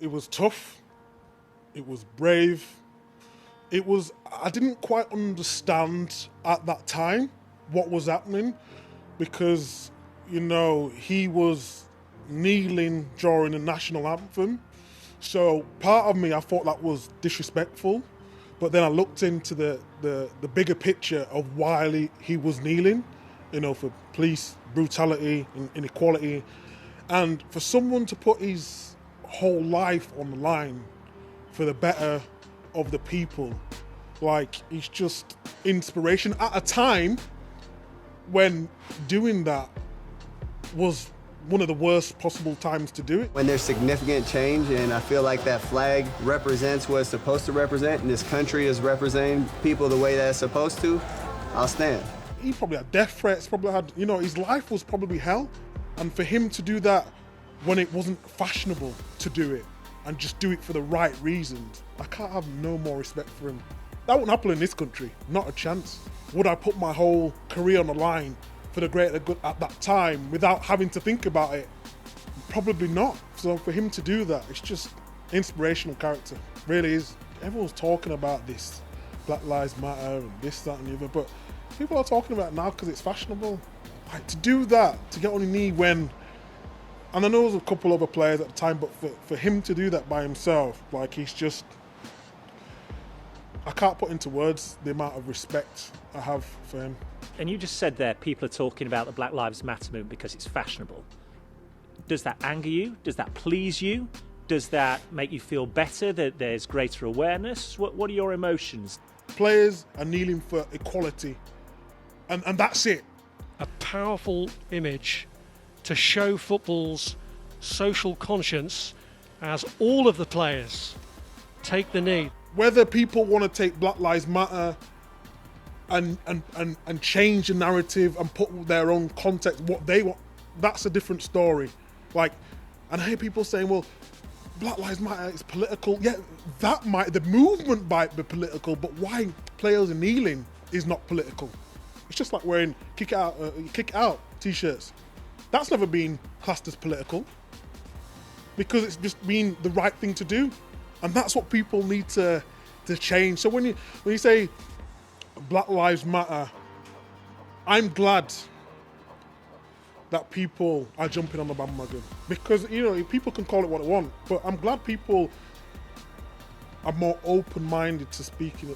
It was tough. It was brave. I didn't quite understand at that time what was happening because, he was kneeling during the national anthem. So part of me, I thought that was disrespectful. But then I looked into the bigger picture of why he was kneeling, for police brutality and inequality. And for someone to put his whole life on the line for the better of the people, it's just inspiration at a time when doing that was one of the worst possible times to do it. When there's significant change, and I feel like that flag represents what it's supposed to represent, and this country is representing people the way that it's supposed to, I'll stand. He probably had death threats, probably had, his life was probably hell. And for him to do that when it wasn't fashionable to do it, and just do it for the right reasons, I can't have no more respect for him. That wouldn't happen in this country, not a chance. Would I put my whole career on the line for the greater good at that time without having to think about it? Probably not. So for him to do that, it's just inspirational character. Really is. Everyone's talking about this, Black Lives Matter and this, that and the other, but people are talking about it now because it's fashionable. To do that, to get on your knee when, and I know there was a couple other players at the time, but for him to do that by himself, he's just, I can't put into words the amount of respect I have for him. And you just said there, people are talking about the Black Lives Matter movement because it's fashionable. Does that anger you? Does that please you? Does that make you feel better, that there's greater awareness? What are your emotions? Players are kneeling for equality, and that's it. A powerful image to show football's social conscience as all of the players take the knee. Whether people want to take Black Lives Matter and change the narrative and put their own context, what they want, that's a different story. And I hear people saying, well, Black Lives Matter is political. Yeah, the movement might be political, but why players are kneeling is not political. It's just like wearing kick out t-shirts. That's never been classed as political because it's just been the right thing to do. And that's what people need to change. So when you say Black Lives Matter, I'm glad that people are jumping on the bandwagon because, people can call it what they want, but I'm glad people are more open-minded to speaking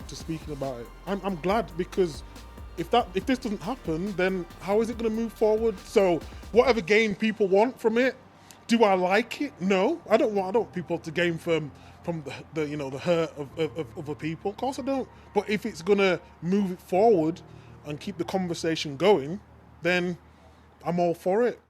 about it. I'm glad because if this doesn't happen, then how is it going to move forward? So whatever gain people want from it, do I like it? No, I don't want people to gain from the hurt of other people. Of course I don't. But if it's going to move it forward and keep the conversation going, then I'm all for it.